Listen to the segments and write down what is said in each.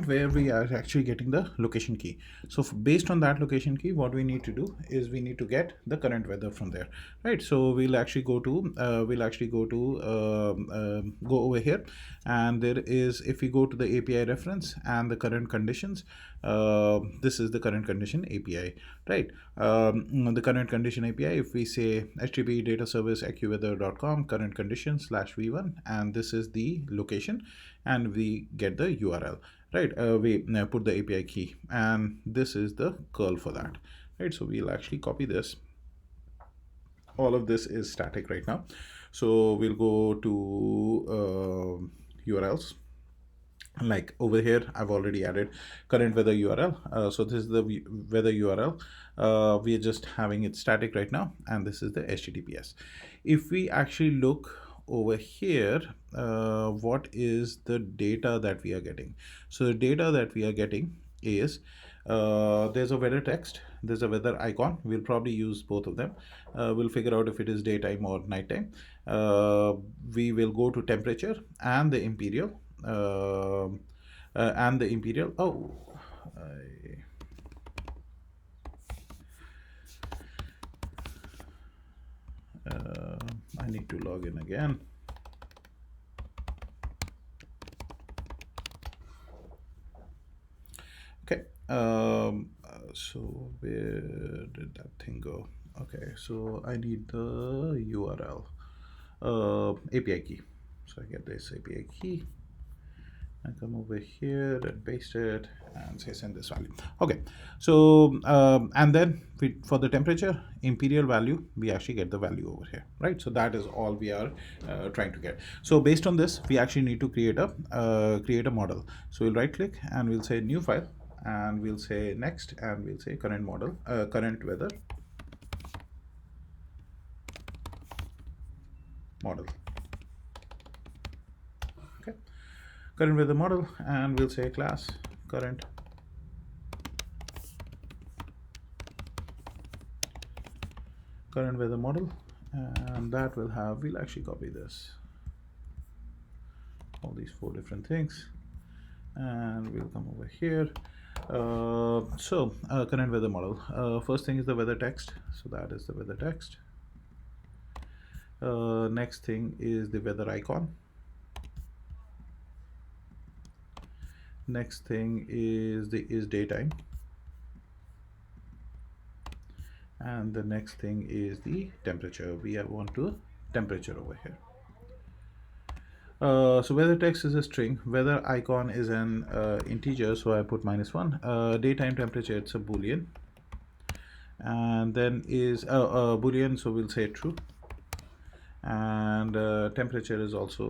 point where we are actually getting the location key. So based on that location key, what we need to do is we need to get the current weather from there, right? So we'll actually go to go over here, and there is, if we go to the API reference and the current conditions, this is the current condition API, right? The current condition API, if we say HTTP data service AccuWeather.com current condition /v1, and this is the location, and we get the URL, right? We put the API key, and this is the curl for that, right? So we'll actually copy this. All of this is static right now, so we'll go to URLs. Like over here, I've already added current weather URL. So this is the weather URL. We are just having it static right now, and this is the HTTPS. If we actually look over here, what is the data that we are getting? So the data that we are getting is there's a weather text, there's a weather icon. We'll probably use both of them. We'll figure out if it is daytime or nighttime. We will go to temperature and the imperial. Oh, I need to log in again. Okay, so where did that thing go? Okay, so I need the URL, API key. So I get this API key. I come over here and paste it and say send this value. Okay, so and then for the temperature imperial value, we actually get the value over here, right? So that is all we are trying to get. So based on this, we actually need to create a model. So we'll right click and we'll say new file, and we'll say next, and we'll say current model, current weather model. Okay, current weather model, and we'll say class current weather model, and that will have, we'll actually copy this, all these 4 different things, and we'll come over here. Current weather model, first thing is the weather text, so that is the weather text. Next thing is the weather icon. Next thing is daytime, and the next thing is the temperature. We want to temperature over here. So weather text is a string, weather icon is an integer, so I put -1. Daytime temperature, it's a boolean, and then is boolean, so we'll say true. And temperature is also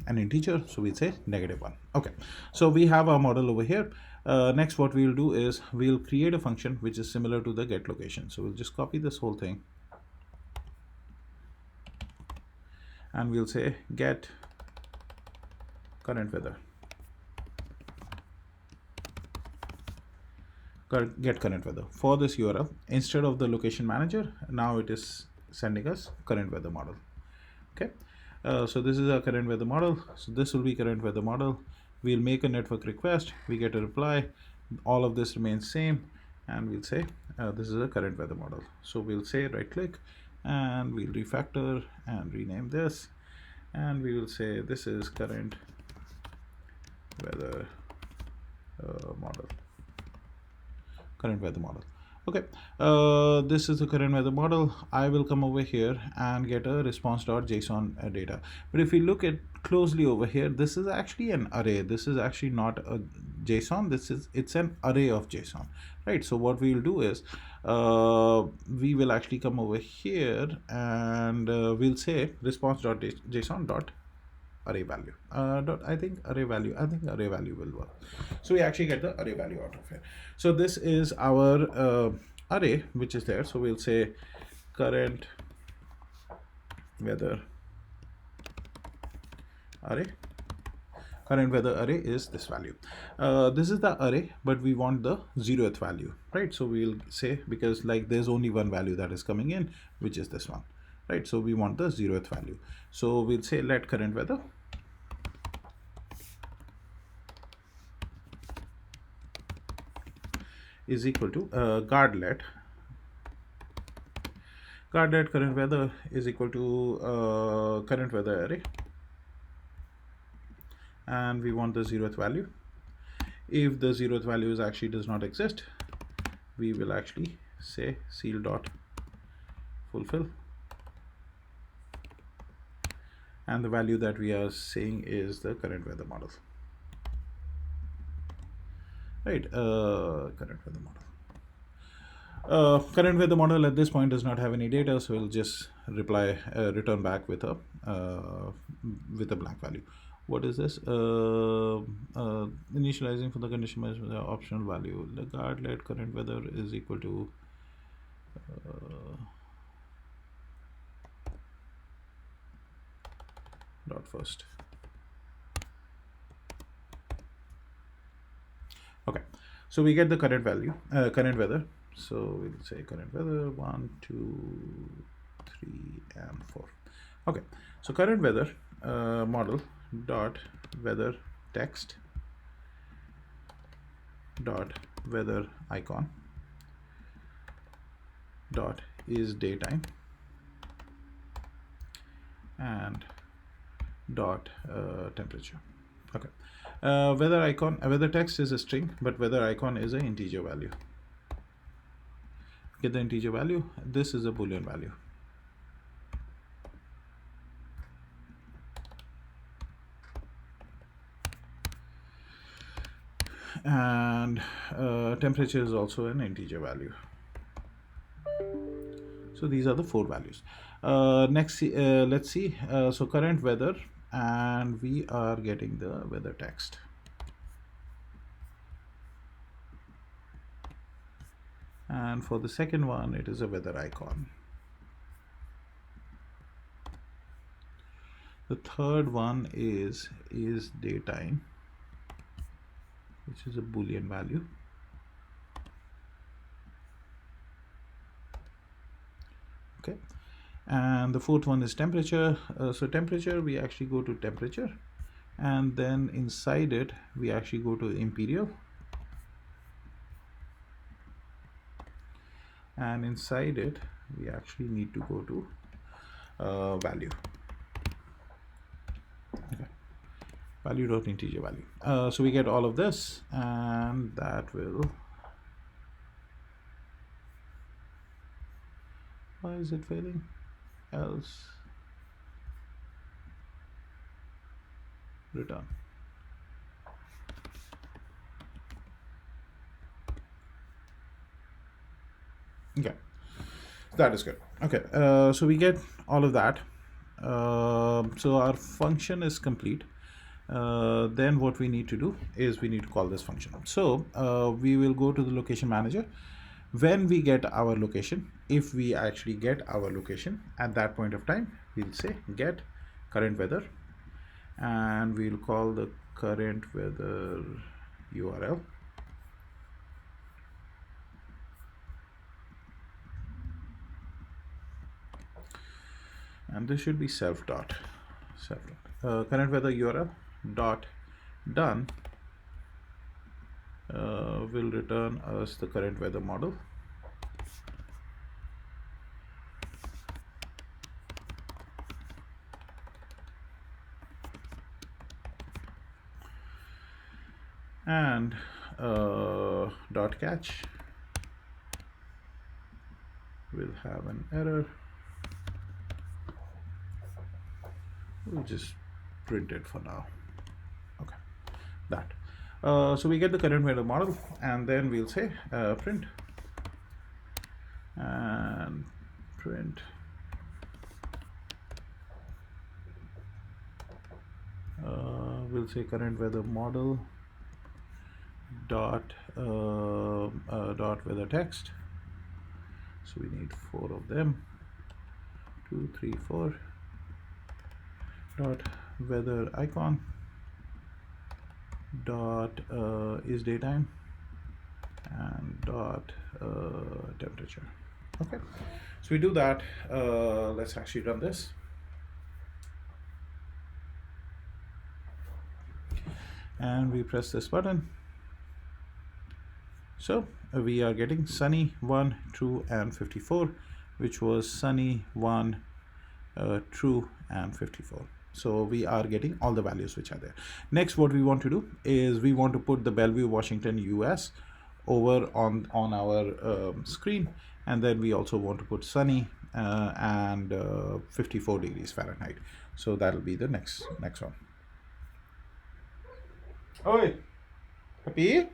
an integer, so we'll say -1. Okay, so we have our model over here. Next, what we'll do is we'll create a function which is similar to the get location. So we'll just copy this whole thing, and we'll say get current weather. Get current weather for this URL. Instead of the location manager, now it is sending us current weather model. Okay, so this is our current weather model. So this will be current weather model. We'll make a network request, we get a reply, all of this remains same, and we'll say this is a current weather model. So we'll say right click, and we'll refactor and rename this, and we will say this is current weather model, current weather model. Okay, this is the current weather model. I will come over here and get a response.json data. But if we look at closely over here, this is actually an array. This is actually not a JSON. It's an array of JSON, right? So what we'll do is we will actually come over here and we'll say response.json array value. I think array value will work. So we actually get the array value out of here. So this is our array which is there. So we'll say current weather array. Current weather array is this value. This is the array, but we want the 0th value, right? So we'll say, because like there's only one value that is coming in, which is this one, right? So we want the 0th value. So we'll say let current weather is equal to guardlet current weather is equal to current weather array, and we want the 0th value. If the 0th value is actually does not exist, we will actually say seal dot fulfill, and the value that we are saying is the current weather model, right? Current weather model. Current weather model at this point does not have any data, so we'll just return back with a blank value. What is this? Initializing for the condition measurement optional value. The guardlet current weather is equal to dot first. Okay, so we get the current value, current weather. So we'll say current weather 1, 2, 3, and 4. Okay, so current weather model dot weather text dot weather icon dot is daytime and dot temperature. Okay, weather text is a string, but weather icon is an integer value. Get the integer value. This is a Boolean value. And temperature is also an integer value. So these are the 4 values. Next, let's see. So current weather, and we are getting the weather text. And for the second one, it is a weather icon. The third one is daytime, which is a Boolean value. Okay, and the fourth one is temperature. So temperature, we actually go to temperature, and then inside it we actually go to imperial, and inside it we actually need to go to value. Okay, value dot integer value. So we get all of this, and that will, why is it failing? Else return. Okay, that is good. Okay, so we get all of that. So our function is complete. Then what we need to do is we need to call this function. So we will go to the location manager. When we get our location, if we actually get our location at that point of time, we'll say get current weather, and we'll call the current weather URL. And this should be self dot current weather URL dot done will return us the current weather model. And dot catch will have an error. We'll just print it for now. Okay, that. So we get the current weather model, and then we'll say print, and print we'll say current weather model dot weather text. So we need 4 of them. 2, 3, 4. Dot weather icon dot is daytime and dot temperature. Okay, so we do that. Let's actually run this. And we press this button, So we are getting sunny 1, true, and 54, which was sunny 1, true, and 54. So we are getting all the values which are there. Next, what we want to do is we want to put the Bellevue, Washington, US over on our screen, and then we also want to put sunny and 54 degrees Fahrenheit. So that'll be the next one. Oi, happy?